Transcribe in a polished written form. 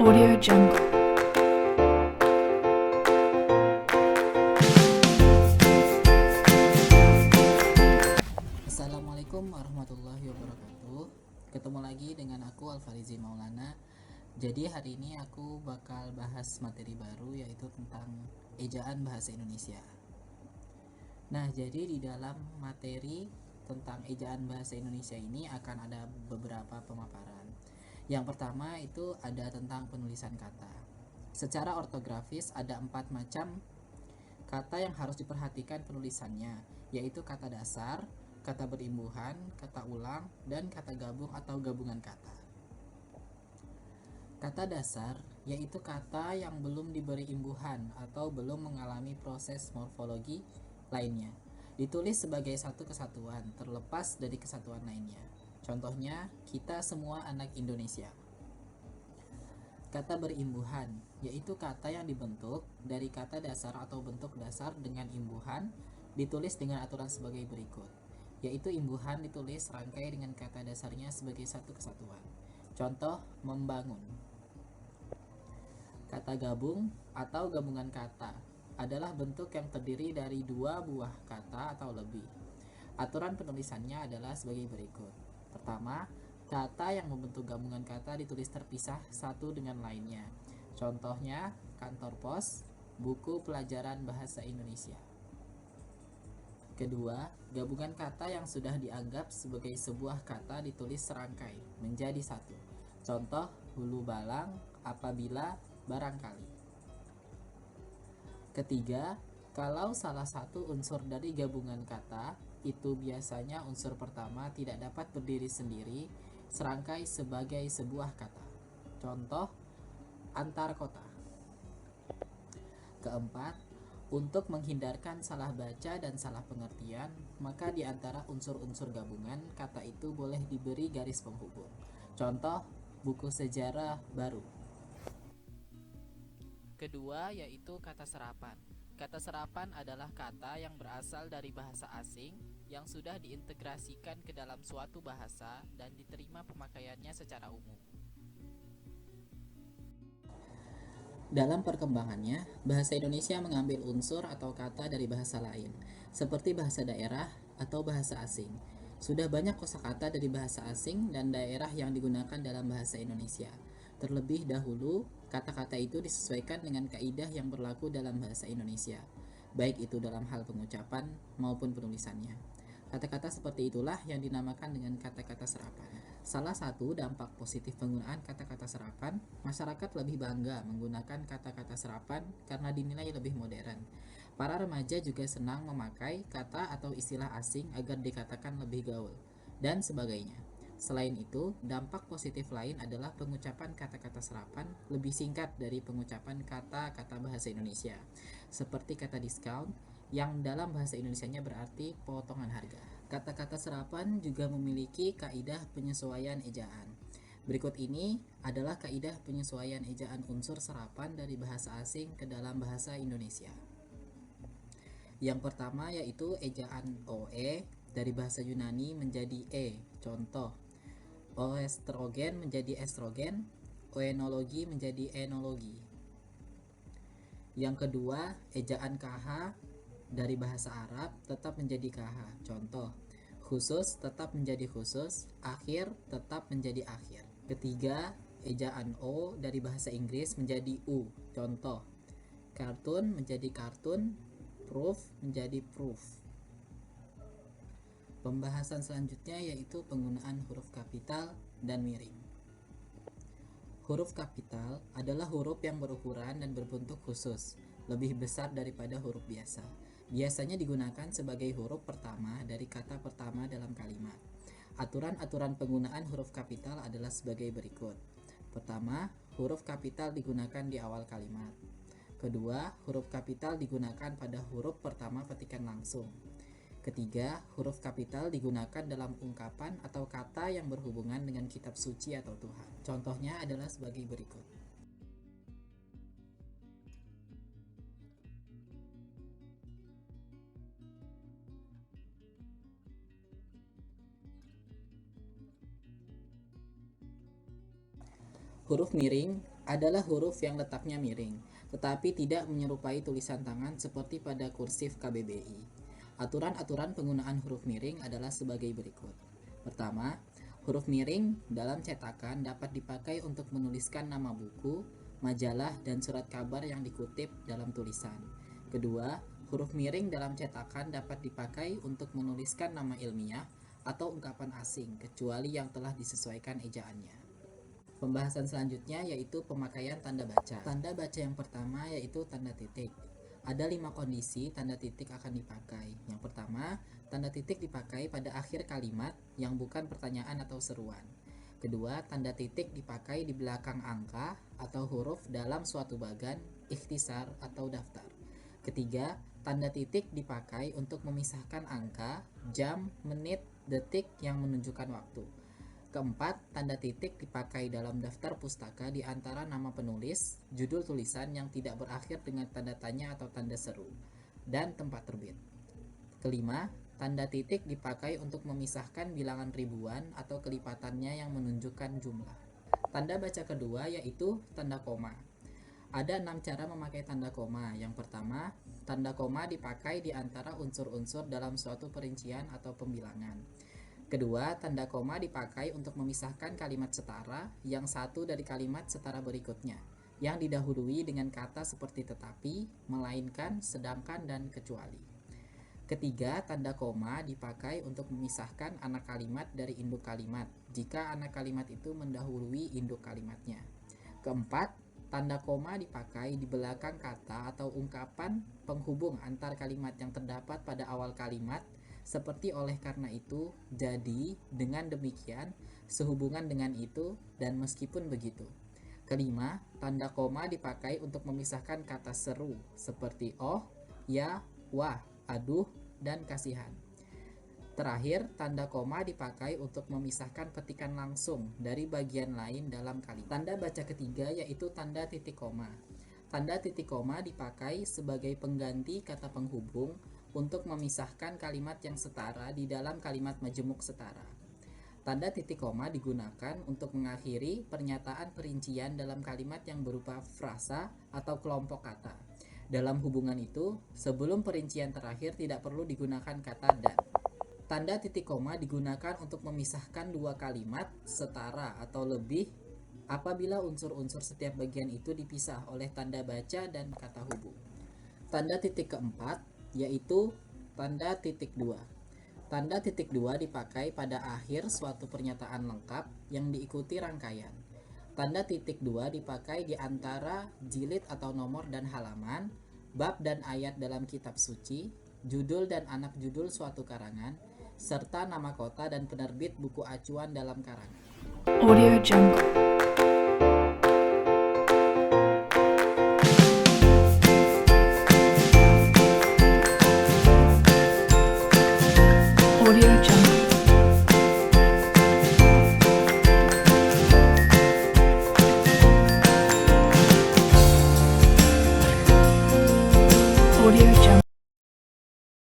Audio Jungle. Assalamualaikum warahmatullahi wabarakatuh. Ketemu lagi dengan aku Alfarizi Maulana. Jadi hari ini aku bakal bahas materi baru, yaitu tentang ejaan bahasa Indonesia. Nah, jadi di dalam materi tentang ejaan bahasa Indonesia ini akan ada beberapa pemaparan. Yang pertama itu ada tentang penulisan kata. Secara ortografis ada 4 macam kata yang harus diperhatikan penulisannya, yaitu kata dasar, kata berimbuhan, kata ulang, dan kata gabung atau gabungan kata. Kata dasar yaitu kata yang belum diberi imbuhan atau belum mengalami proses morfologi lainnya, ditulis sebagai satu kesatuan terlepas dari kesatuan lainnya. Contohnya, kita semua anak Indonesia. Kata berimbuhan yaitu kata yang dibentuk dari kata dasar atau bentuk dasar dengan imbuhan, ditulis dengan aturan sebagai berikut, yaitu imbuhan ditulis rangkai dengan kata dasarnya sebagai satu kesatuan. Contoh, membangun. Kata gabung atau gabungan kata adalah bentuk yang terdiri dari 2 buah kata atau lebih. Aturan penulisannya adalah sebagai berikut. Pertama, kata yang membentuk gabungan kata ditulis terpisah satu dengan lainnya. Contohnya, kantor pos, buku pelajaran bahasa Indonesia. Kedua, gabungan kata yang sudah dianggap sebagai sebuah kata ditulis serangkai menjadi satu. Contoh, hulu balang, apabila, barangkali. Ketiga, kalau salah satu unsur dari gabungan kata itu biasanya unsur pertama tidak dapat berdiri sendiri, serangkai sebagai sebuah kata. Contoh, antar kota. Keempat, untuk menghindarkan salah baca dan salah pengertian, maka di antara unsur-unsur gabungan kata itu boleh diberi garis penghubung. Contoh, buku sejarah baru. Kedua, yaitu kata serapan. Kata serapan adalah kata yang berasal dari bahasa asing yang sudah diintegrasikan ke dalam suatu bahasa dan diterima pemakaiannya secara umum. Dalam perkembangannya, bahasa Indonesia mengambil unsur atau kata dari bahasa lain, seperti bahasa daerah atau bahasa asing. Sudah banyak kosakata dari bahasa asing dan daerah yang digunakan dalam bahasa Indonesia. Terlebih dahulu, kata-kata itu disesuaikan dengan kaidah yang berlaku dalam bahasa Indonesia, baik itu dalam hal pengucapan maupun penulisannya. Kata-kata seperti itulah yang dinamakan dengan kata-kata serapan. Salah satu dampak positif penggunaan kata-kata serapan, masyarakat lebih bangga menggunakan kata-kata serapan karena dinilai lebih modern. Para remaja juga senang memakai kata atau istilah asing agar dikatakan lebih gaul, dan sebagainya. Selain itu, dampak positif lain adalah pengucapan kata-kata serapan lebih singkat dari pengucapan kata-kata bahasa Indonesia, seperti kata discount, yang dalam bahasa Indonesianya berarti potongan harga. Kata-kata serapan juga memiliki kaidah penyesuaian ejaan. Berikut ini adalah kaidah penyesuaian ejaan unsur serapan dari bahasa asing ke dalam bahasa Indonesia. Yang pertama yaitu ejaan OE dari bahasa Yunani menjadi E. Contoh, oestrogen menjadi estrogen, oenologi menjadi enologi. Yang kedua, ejaan KH dari bahasa Arab tetap menjadi KH. Contoh, khusus tetap menjadi khusus, akhir tetap menjadi akhir. Ketiga, ejaan O dari bahasa Inggris menjadi U. Contoh, kartun menjadi kartun, proof menjadi proof. Pembahasan selanjutnya yaitu penggunaan huruf kapital dan miring. Huruf kapital adalah huruf yang berukuran dan berbentuk khusus, lebih besar daripada huruf biasa. Biasanya digunakan sebagai huruf pertama dari kata pertama dalam kalimat. Aturan-aturan penggunaan huruf kapital adalah sebagai berikut. Pertama, huruf kapital digunakan di awal kalimat. Kedua, huruf kapital digunakan pada huruf pertama petikan langsung. Ketiga, huruf kapital digunakan dalam ungkapan atau kata yang berhubungan dengan kitab suci atau Tuhan. Contohnya adalah sebagai berikut. Huruf miring adalah huruf yang letaknya miring, tetapi tidak menyerupai tulisan tangan seperti pada kursif KBBI. Aturan-aturan penggunaan huruf miring adalah sebagai berikut. Pertama, huruf miring dalam cetakan dapat dipakai untuk menuliskan nama buku, majalah, dan surat kabar yang dikutip dalam tulisan. Kedua, huruf miring dalam cetakan dapat dipakai untuk menuliskan nama ilmiah atau ungkapan asing, kecuali yang telah disesuaikan ejaannya. Pembahasan selanjutnya yaitu pemakaian tanda baca. Tanda baca yang pertama yaitu tanda titik. Ada 5 kondisi tanda titik akan dipakai. Yang pertama, tanda titik dipakai pada akhir kalimat yang bukan pertanyaan atau seruan. Kedua, tanda titik dipakai di belakang angka atau huruf dalam suatu bagan, ikhtisar atau daftar. Ketiga, tanda titik dipakai untuk memisahkan angka, jam, menit, detik yang menunjukkan waktu. Keempat, tanda titik dipakai dalam daftar pustaka di antara nama penulis, judul tulisan yang tidak berakhir dengan tanda tanya atau tanda seru, dan tempat terbit. Kelima, tanda titik dipakai untuk memisahkan bilangan ribuan atau kelipatannya yang menunjukkan jumlah. Tanda baca kedua yaitu tanda koma. Ada 6 cara memakai tanda koma. Yang pertama, tanda koma dipakai di antara unsur-unsur dalam suatu perincian atau pembilangan. Kedua, tanda koma dipakai untuk memisahkan kalimat setara yang satu dari kalimat setara berikutnya, yang didahului dengan kata seperti tetapi, melainkan, sedangkan, dan kecuali. Ketiga, tanda koma dipakai untuk memisahkan anak kalimat dari induk kalimat, jika anak kalimat itu mendahului induk kalimatnya. Keempat, tanda koma dipakai di belakang kata atau ungkapan penghubung antar kalimat yang terdapat pada awal kalimat, seperti oleh karena itu, jadi, dengan demikian, sehubungan dengan itu, dan meskipun begitu. Kelima, tanda koma dipakai untuk memisahkan kata seru, seperti oh, ya, wah, aduh, dan kasihan. Terakhir, tanda koma dipakai untuk memisahkan petikan langsung dari bagian lain dalam kalimat. Tanda baca ketiga yaitu tanda titik koma. Tanda titik koma dipakai sebagai pengganti kata penghubung untuk memisahkan kalimat yang setara di dalam kalimat majemuk setara. Tanda titik koma digunakan untuk mengakhiri pernyataan perincian dalam kalimat yang berupa frasa atau kelompok kata. Dalam hubungan itu, sebelum perincian terakhir tidak perlu digunakan kata dan. Tanda titik koma digunakan untuk memisahkan dua kalimat setara atau lebih apabila unsur-unsur setiap bagian itu dipisah oleh tanda baca dan kata hubung. Tanda titik keempat yaitu tanda titik dua. Tanda titik dua dipakai pada akhir suatu pernyataan lengkap yang diikuti rangkaian. Tanda titik dua dipakai di antara jilid atau nomor dan halaman, bab dan ayat dalam kitab suci, judul dan anak judul suatu karangan, serta nama kota dan penerbit buku acuan dalam karangan. Audio Jungle.